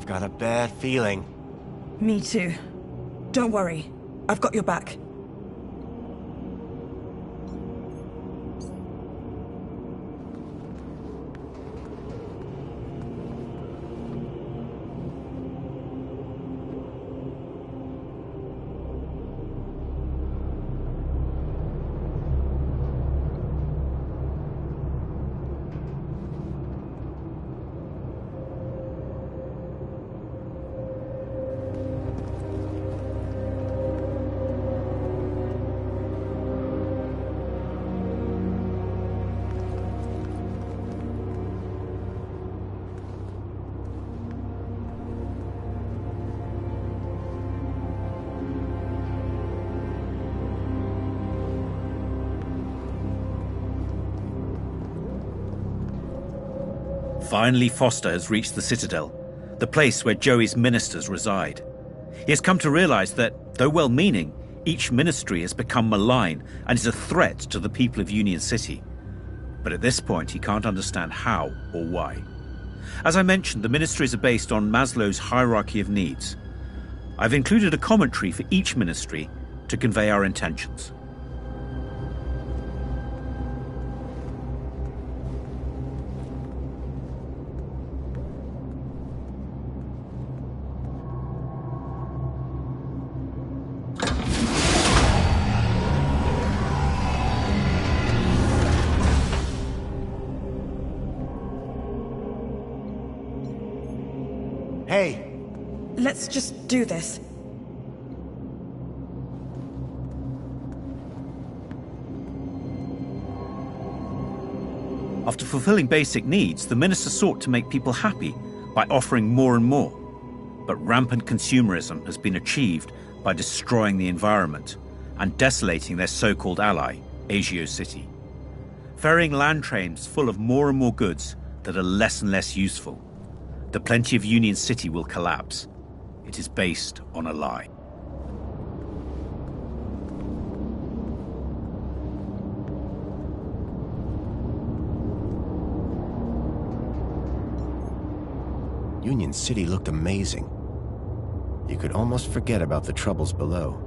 I've got a bad feeling. Me too. Don't worry. I've got your back. Finally, Foster has reached the Citadel, the place where Joey's ministers reside. He has come to realize that, though well-meaning, each ministry has become malign and is a threat to the people of Union City. But at this point, he can't understand how or why. As I mentioned, the ministries are based on Maslow's hierarchy of needs. I've included a commentary for each ministry to convey our intentions. Hey! Let's just do this. After fulfilling basic needs, the minister sought to make people happy by offering more and more. But rampant consumerism has been achieved by destroying the environment and desolating their so-called ally, Agio City. Ferrying land trains full of more and more goods that are less and less useful. The plenty of Union City will collapse. It is based on a lie. Union City looked amazing. You could almost forget about the troubles below.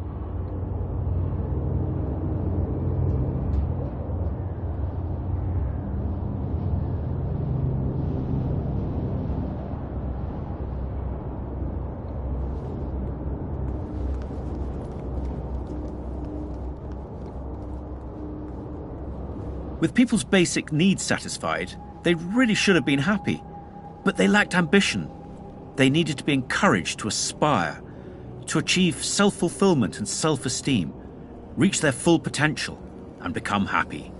With people's basic needs satisfied, they really should have been happy. But they lacked ambition. They needed to be encouraged to aspire, to achieve self-fulfillment and self-esteem, reach their full potential, and become happy.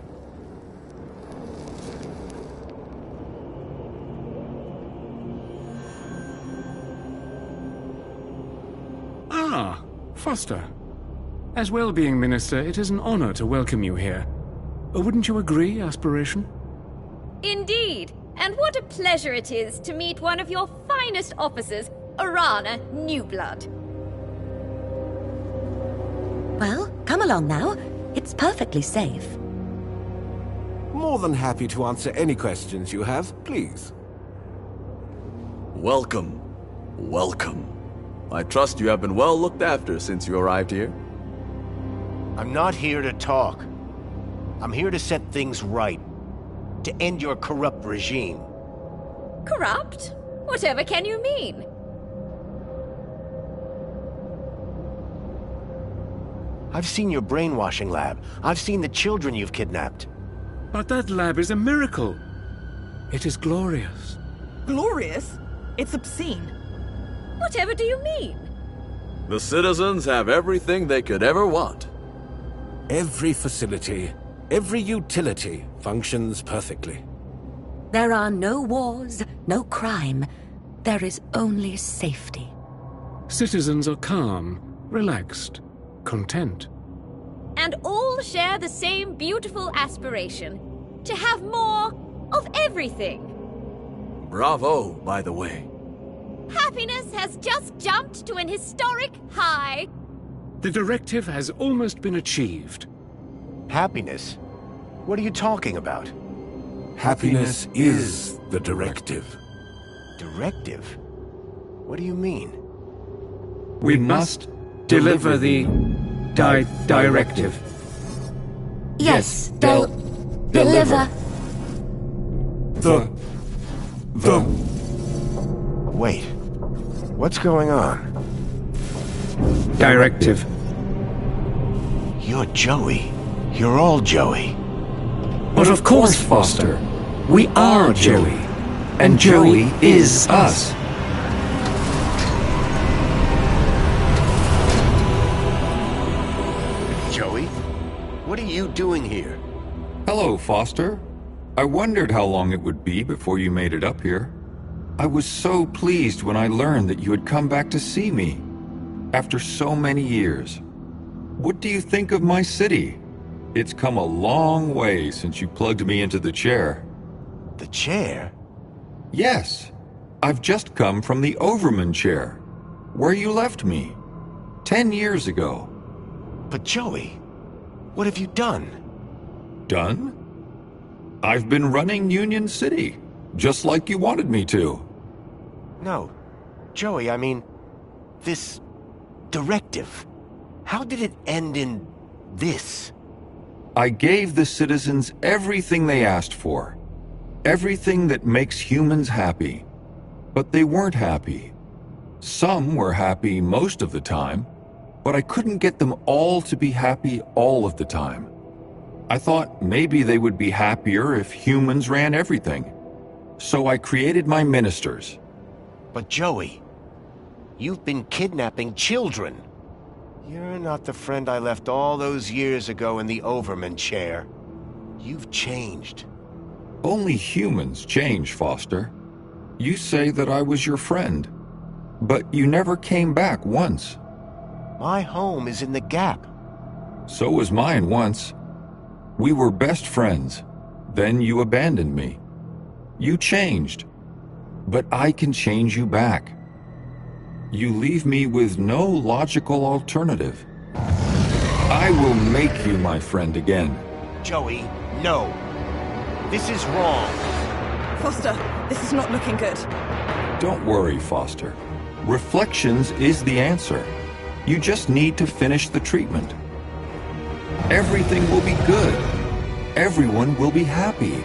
Ah, Foster. As well-being minister, it is an honor to welcome you here. Wouldn't you agree, Aspiration? Indeed, and what a pleasure it is to meet one of your finest officers, Arana Newblood. Well, come along now. It's perfectly safe. More than happy to answer any questions you have, please. Welcome. Welcome. I trust you have been well looked after since you arrived here. I'm not here to talk. I'm here to set things right. To end your corrupt regime. Corrupt? Whatever can you mean? I've seen your brainwashing lab. I've seen the children you've kidnapped. But that lab is a miracle. It is glorious. Glorious? It's obscene. Whatever do you mean? The citizens have everything they could ever want. Every facility, every utility functions perfectly. There are no wars, no crime. There is only safety. Citizens are calm, relaxed, content. And all share the same beautiful aspiration. To have more of everything. Bravo, by the way. Happiness has just jumped to an historic high. The directive has almost been achieved. Happiness? What are you talking about? Happiness is the directive. Directive? What do you mean? We must deliver the directive. Yes, deliver. Wait. What's going on? Directive. You're Joey. You're all Joey. But of course, Foster. We are Joey. And Joey is us. Joey? What are you doing here? Hello, Foster. I wondered how long it would be before you made it up here. I was so pleased when I learned that you had come back to see me. After so many years. What do you think of my city? It's come a long way since you plugged me into the chair. The chair? Yes. I've just come from the Overman chair, where you left me 10 years ago. But Joey, what have you done? Done? I've been running Union City, just like you wanted me to. No. Joey, I mean, this directive. How did it end in this? I gave the citizens everything they asked for. Everything that makes humans happy. But they weren't happy. Some were happy most of the time, but I couldn't get them all to be happy all of the time. I thought maybe they would be happier if humans ran everything. So I created my ministers. But Joey, you've been kidnapping children. You're not the friend I left all those years ago in the Overman chair. You've changed. Only humans change, Foster. You say that I was your friend, but you never came back once. My home is in the Gap. So was mine once. We were best friends. Then you abandoned me. You changed. But I can change you back. You leave me with no logical alternative. I will make you my friend again. Joey, no. This is wrong. Foster, this is not looking good. Don't worry, Foster. Reflections is the answer. You just need to finish the treatment. Everything will be good. Everyone will be happy.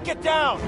Get down!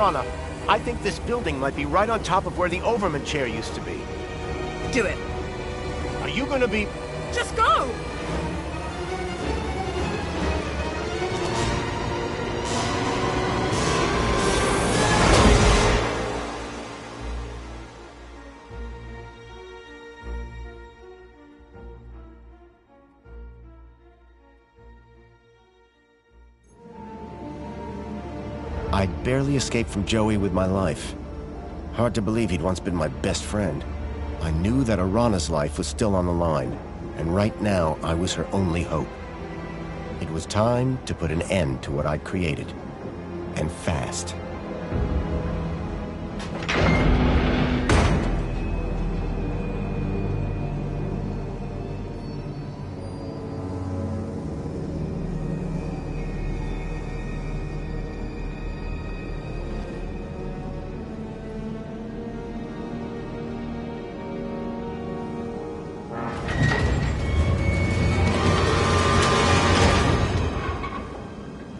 Lana, I think this building might be right on top of where the Overman chair used to be. Do it. Are you gonna be... Just go! I barely escaped from Joey with my life. Hard to believe he'd once been my best friend. I knew that Arana's life was still on the line, and right now I was her only hope. It was time to put an end to what I'd created. And fast.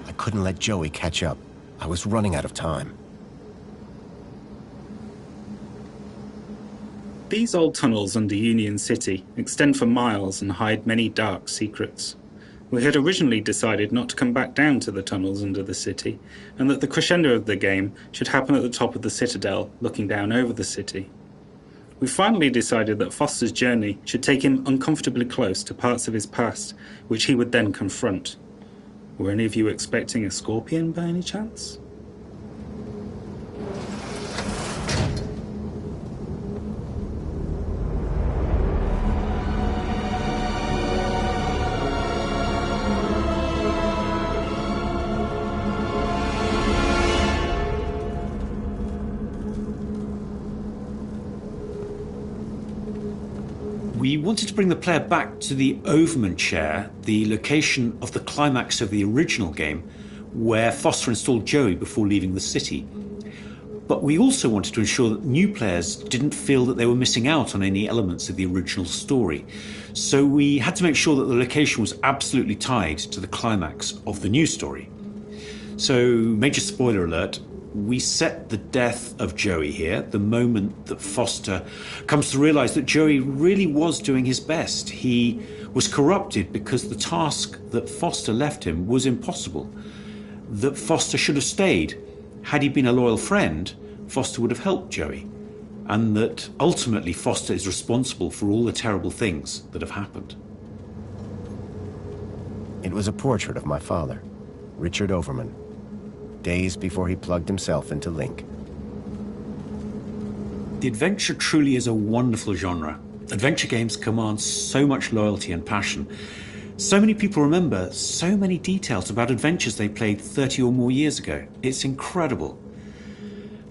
I couldn't let Joey catch up. I was running out of time. These old tunnels under Union City extend for miles and hide many dark secrets. We had originally decided not to come back down to the tunnels under the city, and that the crescendo of the game should happen at the top of the Citadel, looking down over the city. We finally decided that Foster's journey should take him uncomfortably close to parts of his past, which he would then confront. Were any of you expecting a scorpion by any chance? We wanted to bring the player back to the Overman chair, the location of the climax of the original game, where Foster installed Joey before leaving the city. But we also wanted to ensure that new players didn't feel that they were missing out on any elements of the original story. So we had to make sure that the location was absolutely tied to the climax of the new story. So, major spoiler alert, we set the death of Joey here, the moment that Foster comes to realise that Joey really was doing his best. He was corrupted because the task that Foster left him was impossible. That Foster should have stayed. Had he been a loyal friend, Foster would have helped Joey. And that ultimately Foster is responsible for all the terrible things that have happened. It was a portrait of my father, Richard Overman, days before he plugged himself into Link. The adventure truly is a wonderful genre. Adventure games command so much loyalty and passion. So many people remember so many details about adventures they played 30 or more years ago. It's incredible.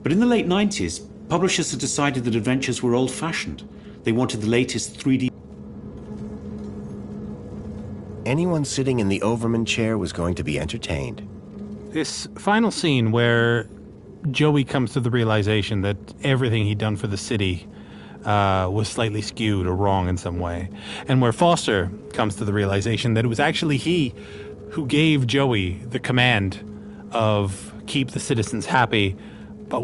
But in the late 90s, publishers had decided that adventures were old-fashioned. They wanted the latest 3D. Anyone sitting in the Overman chair was going to be entertained. This final scene where Joey comes to the realization that everything he'd done for the city was slightly skewed or wrong in some way, and where Foster comes to the realization that it was actually he who gave Joey the command of keep the citizens happy, but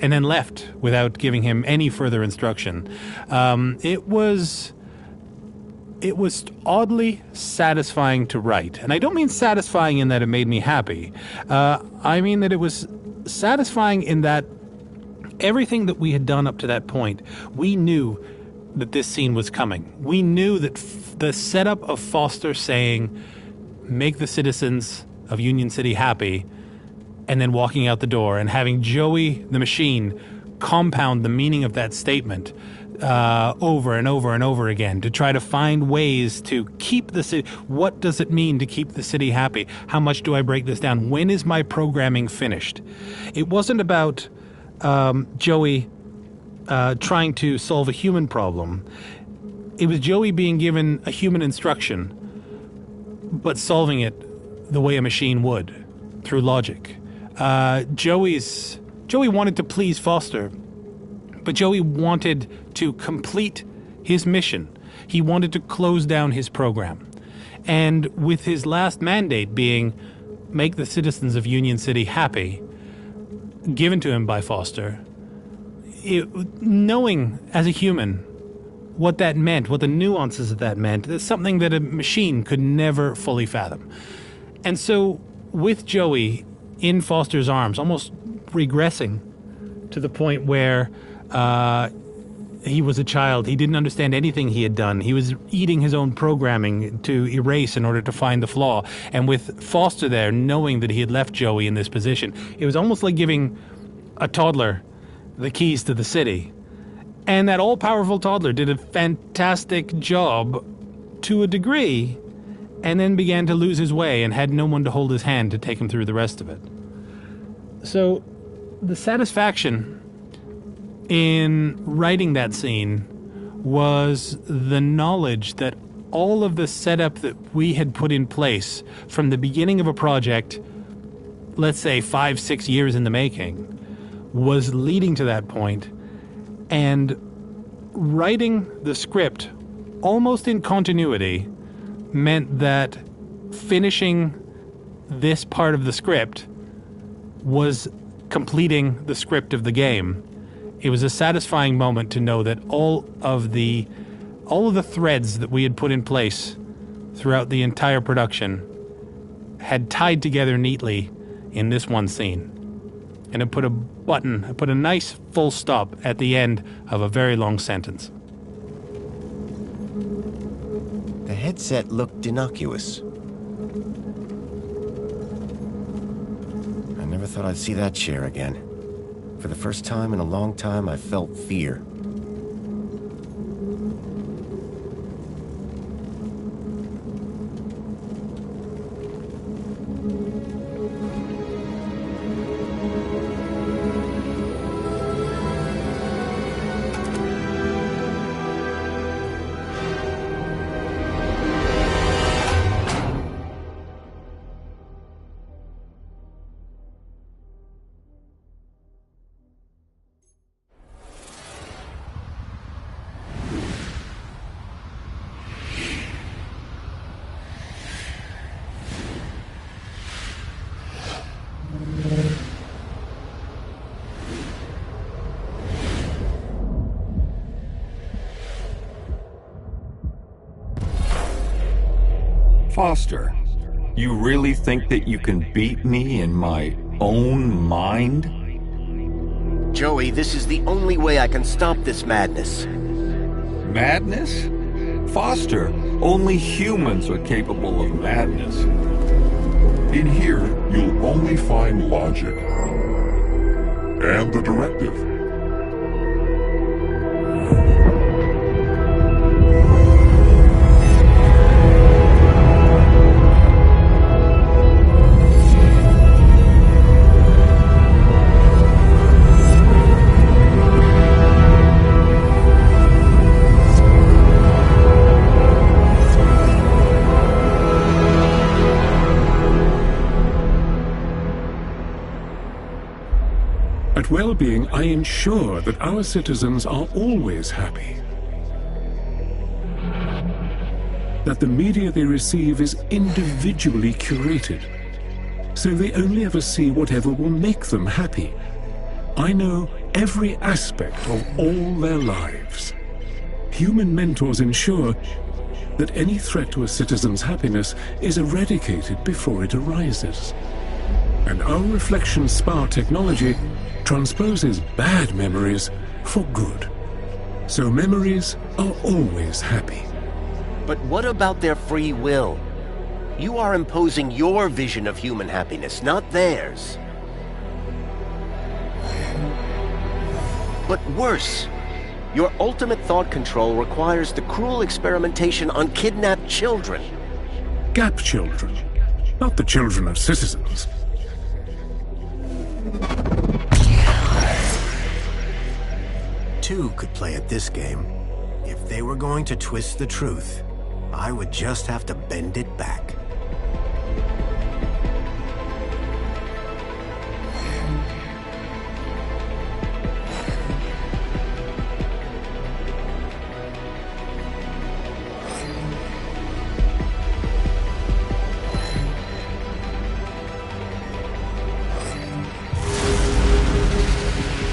and then left without giving him any further instruction. It was oddly satisfying to write. And I don't mean satisfying in that it made me happy. I mean that it was satisfying in that everything that we had done up to that point, we knew that this scene was coming. We knew that the setup of Foster saying, make the citizens of Union City happy, and then walking out the door, and having Joey the machine compound the meaning of that statement over and over and over again to try to find ways to keep the city. What does it mean to keep the city happy? How much do I break this down? When is my programming finished? It wasn't about Joey trying to solve a human problem. It was Joey being given a human instruction, but solving it the way a machine would, through logic. Joey wanted to please Foster, but Joey wanted to complete his mission. He wanted to close down his program. And with his last mandate being, make the citizens of Union City happy, given to him by Foster, knowing as a human what that meant, what the nuances of that meant, that's something that a machine could never fully fathom. And so, with Joey in Foster's arms, almost regressing to the point where he was a child. He didn't understand anything he had done. He was eating his own programming to erase in order to find the flaw. And with Foster there, knowing that he had left Joey in this position, it was almost like giving a toddler the keys to the city. And that all-powerful toddler did a fantastic job to a degree. and then began to lose his way and had no one to hold his hand to take him through the rest of it. So, the satisfaction in writing that scene was the knowledge that all of the setup that we had put in place from the beginning of a project, let's say 5-6 years in the making, was leading to that point, and writing the script almost in continuity meant that finishing this part of the script was completing the script of the game. It was a satisfying moment to know that all of the threads that we had put in place throughout the entire production had tied together neatly in this one scene. And it put a nice full stop at the end of a very long sentence. The headset looked innocuous. I never thought I'd see that chair again. For the first time in a long time, I felt fear. Foster, you really think that you can beat me in my own mind? Joey, this is the only way I can stop this madness. Madness? Foster, only humans are capable of madness. In here, you'll only find logic. And the directive. At Well-Being, I ensure that our citizens are always happy. That the media they receive is individually curated, so they only ever see whatever will make them happy. I know every aspect of all their lives. Human mentors ensure that any threat to a citizen's happiness is eradicated before it arises. And our reflection spar technology transposes bad memories for good. So memories are always happy. But what about their free will? You are imposing your vision of human happiness, not theirs. But worse, your ultimate thought control requires the cruel experimentation on kidnapped children. Gap children, not the children of citizens. Two could play at this game. If they were going to twist the truth, I would just have to bend it back.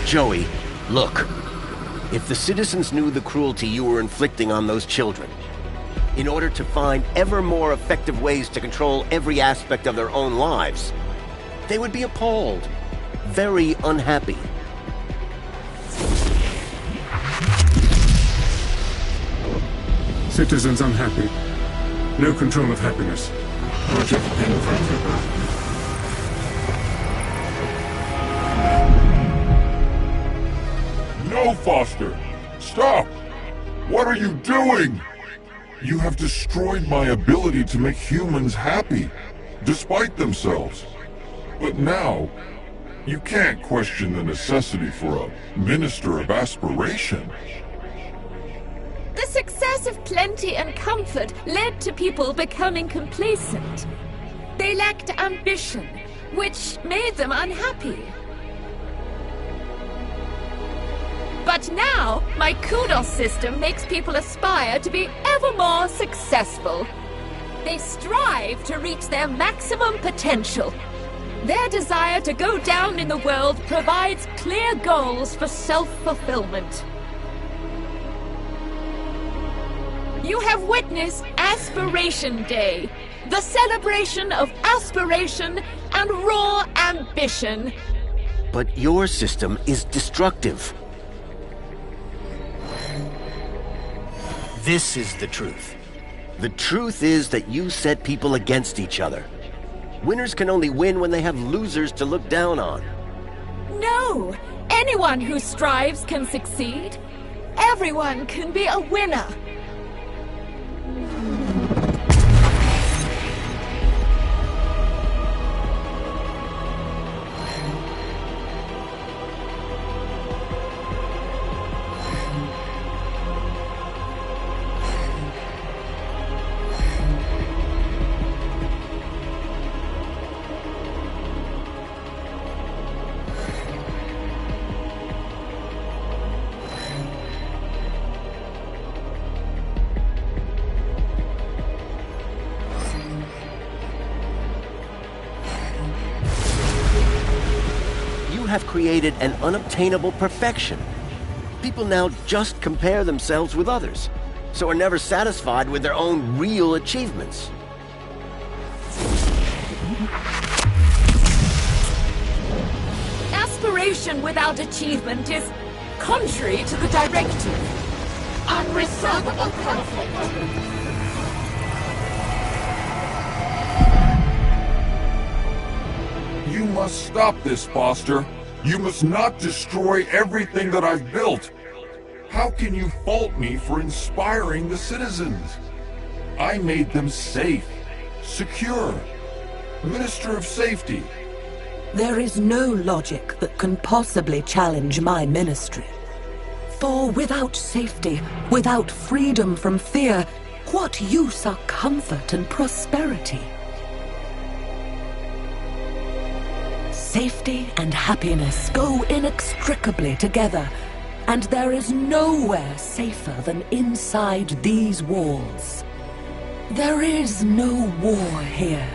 Joey, look. If the citizens knew the cruelty you were inflicting on those children, in order to find ever more effective ways to control every aspect of their own lives, they would be appalled, very unhappy. Citizens unhappy. No control of happiness. Project invalid. No, Foster! Stop! What are you doing? You have destroyed my ability to make humans happy, despite themselves. But now, you can't question the necessity for a minister of aspiration. The success of plenty and comfort led to people becoming complacent. They lacked ambition, which made them unhappy. But now, my kudos system makes people aspire to be ever more successful. They strive to reach their maximum potential. Their desire to go down in the world provides clear goals for self-fulfillment. You have witnessed Aspiration Day, the celebration of aspiration and raw ambition. But your system is destructive. This is the truth. The truth is that you set people against each other. Winners can only win when they have losers to look down on. No! Anyone who strives can succeed. Everyone can be a winner. Have created an unobtainable perfection. People now just compare themselves with others, so are never satisfied with their own real achievements. Aspiration without achievement is contrary to the directive. Unresolvable conflict. You must stop this, Foster. You must not destroy everything that I've built. How can you fault me for inspiring the citizens? I made them safe, secure, Minister of Safety. There is no logic that can possibly challenge my ministry. For without safety, without freedom from fear, what use are comfort and prosperity? Safety and happiness go inextricably together, and there is nowhere safer than inside these walls. There is no war here.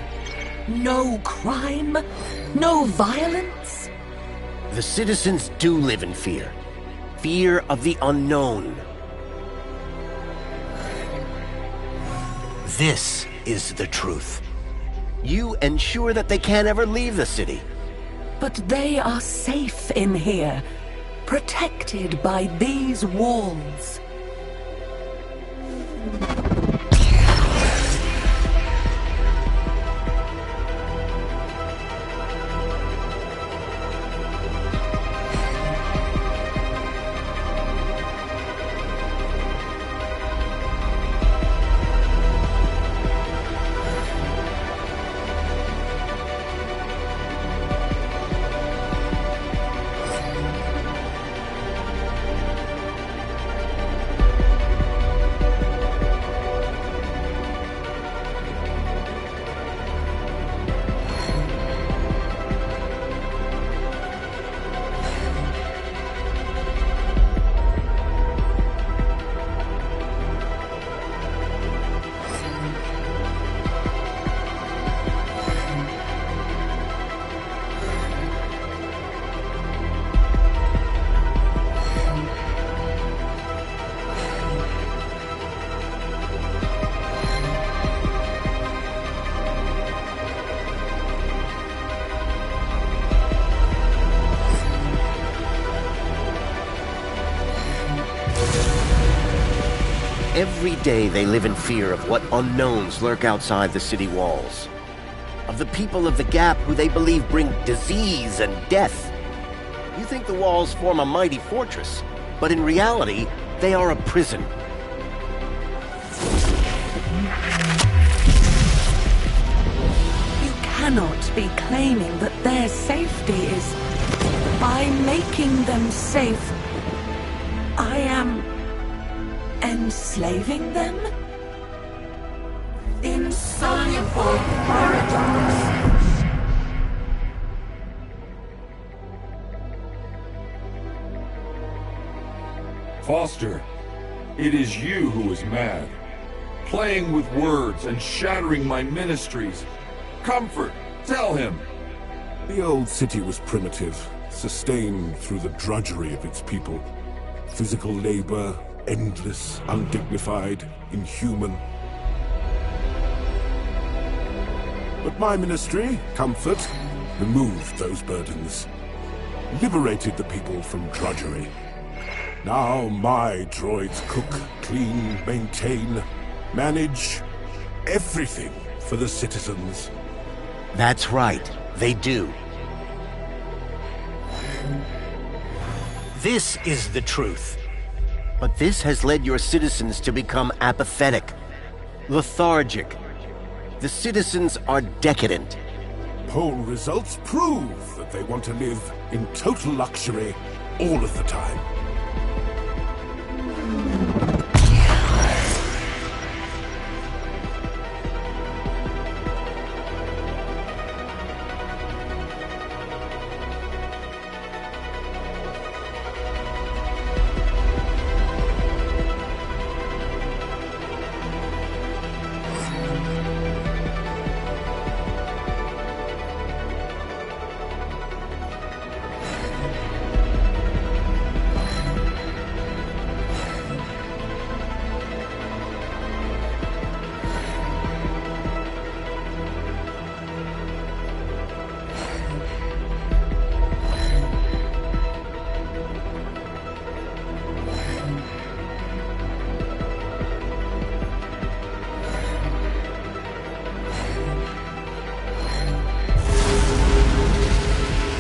No crime, no violence. The citizens do live in fear. Fear of the unknown. This is the truth. You ensure that they can't ever leave the city. But they are safe in here, protected by these walls. Every day they live in fear of what unknowns lurk outside the city walls. Of the people of the Gap who they believe bring disease and death. You think the walls form a mighty fortress, but in reality, they are a prison. cannot be claiming that their safety is... By making them safe, I am enslaving them? Insoluble paradox. Foster, it is you who is mad. Playing with words and shattering my ministries. Comfort, tell him. The old city was primitive, sustained through the drudgery of its people. Physical labor, endless, undignified, inhuman. But my ministry, Comfort, removed those burdens. Liberated the people from drudgery. Now my droids cook, clean, maintain, manage everything for the citizens. That's right, they do. This is the truth. But this has led your citizens to become apathetic, lethargic. The citizens are decadent. Poll results prove that they want to live in total luxury all of the time.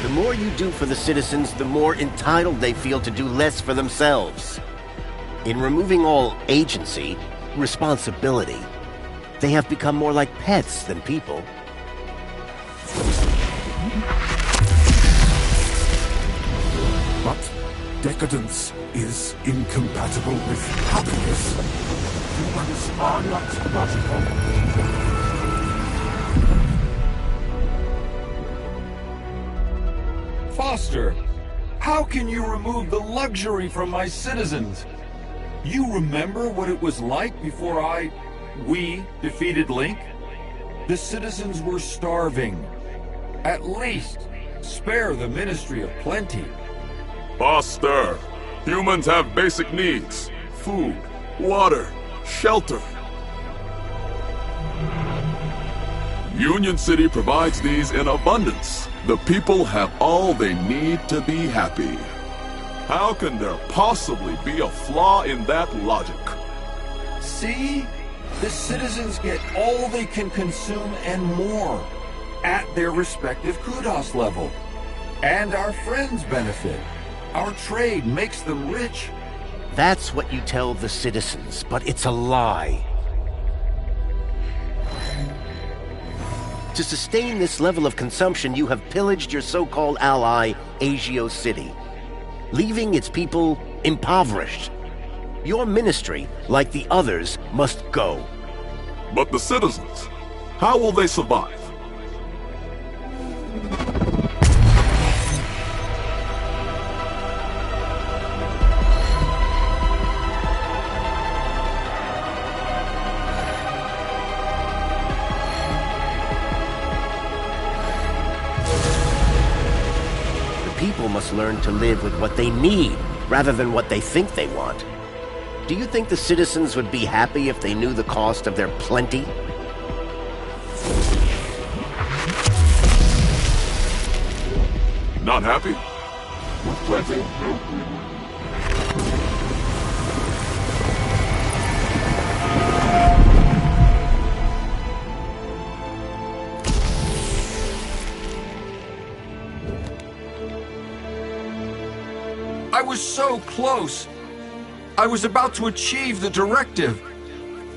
The more you do for the citizens, the more entitled they feel to do less for themselves. In removing all agency, responsibility, they have become more like pets than people. But decadence is incompatible with happiness. Humans are not logical. Foster, how can you remove the luxury from my citizens? You remember what it was like before we defeated Link? The citizens were starving. At least, spare the Ministry of Plenty. Foster, humans have basic needs. Food, water, shelter. Union City provides these in abundance. The people have all they need to be happy. How can there possibly be a flaw in that logic? See? The citizens get all they can consume and more, at their respective kudos level. And our friends benefit. Our trade makes them rich. That's what you tell the citizens, but it's a lie. To sustain this level of consumption, you have pillaged your so-called ally, Agio City, leaving its people impoverished. Your ministry, like the others, must go. But the citizens, how will they survive? People must learn to live with what they need, rather than what they think they want. Do you think the citizens would be happy if they knew the cost of their plenty? Not happy? With plenty? I was so close. I was about to achieve the directive.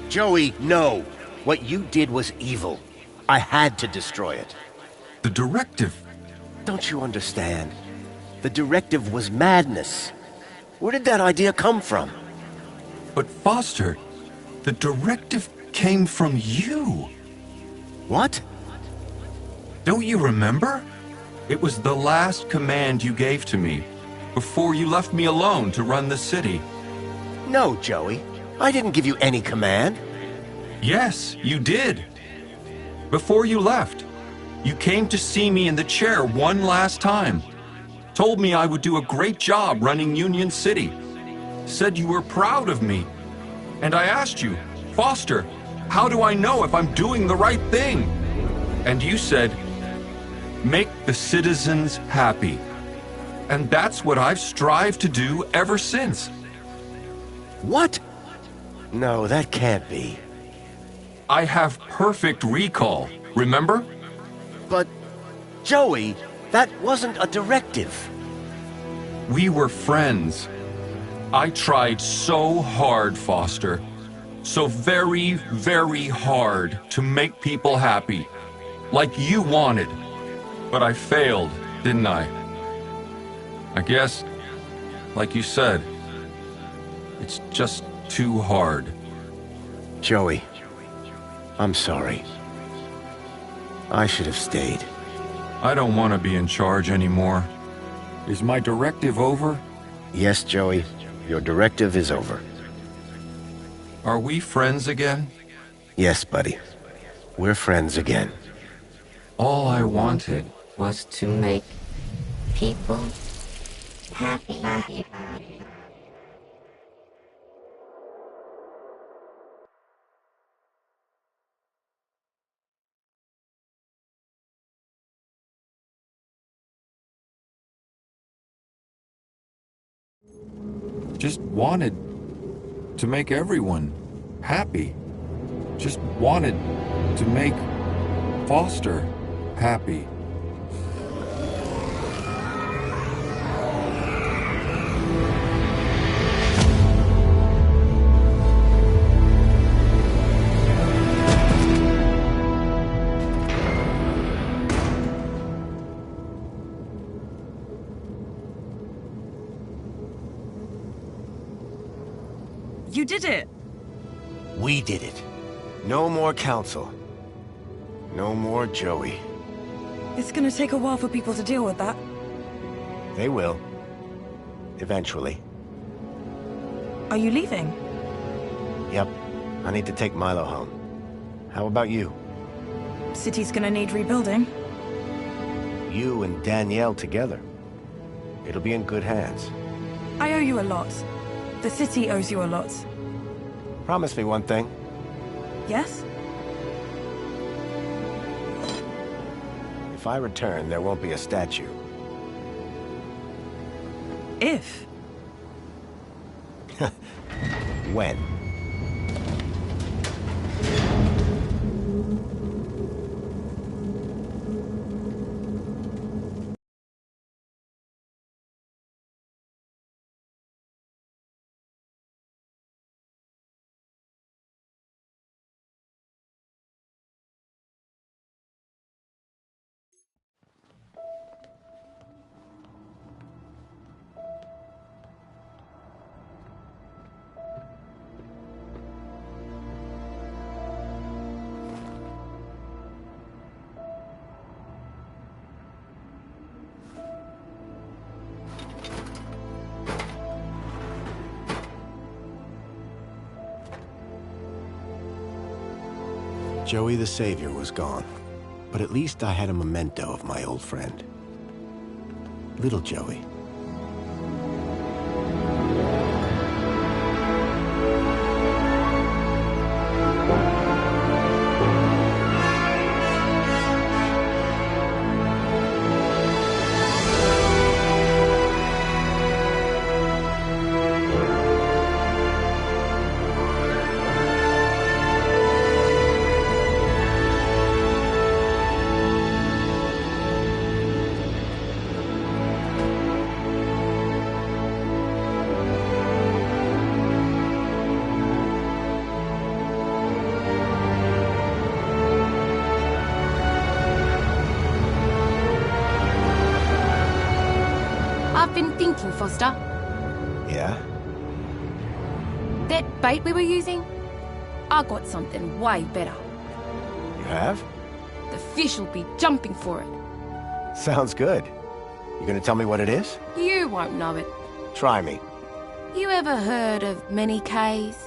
Joey, no. What you did was evil. I had to destroy it. The directive. Don't you understand? The directive was madness. Where did that idea come from? But Foster, the directive came from you. What? Don't you remember? It was the last command you gave to me before you left me alone to run the city. No, Joey. I didn't give you any command. Yes, you did. Before you left, you came to see me in the chair one last time. Told me I would do a great job running Union City. Said you were proud of me. And I asked you, Foster, how do I know if I'm doing the right thing? And you said, make the citizens happy. And that's what I've strived to do ever since. What? No, that can't be. I have perfect recall, remember? But, Joey, that wasn't a directive. We were friends. I tried so hard, Foster. So very, very hard to make people happy. Like you wanted. But I failed, didn't I? I guess, like you said, it's just too hard. Joey, I'm sorry. I should have stayed. I don't want to be in charge anymore. Is my directive over? Yes, Joey. Your directive is over. Are we friends again? Yes, buddy. We're friends again. All I wanted was to make people happy. Just wanted to make everyone happy. Just wanted to make Foster happy. You did it! We did it. No more council. No more Joey. It's gonna take a while for people to deal with that. They will. Eventually. Are you leaving? Yep. I need to take Milo home. How about you? City's gonna need rebuilding. You and Danielle together. It'll be in good hands. I owe you a lot. The city owes you a lot. Promise me one thing. Yes? If I return, there won't be a statue. If? When? Joey the Savior was gone, but at least I had a memento of my old friend. Little Joey. I've been thinking, Foster. Yeah? That bait we were using? I got something way better. You have? The fish will be jumping for it. Sounds good. You gonna tell me what it is? You won't know it. Try me. You ever heard of many Ks?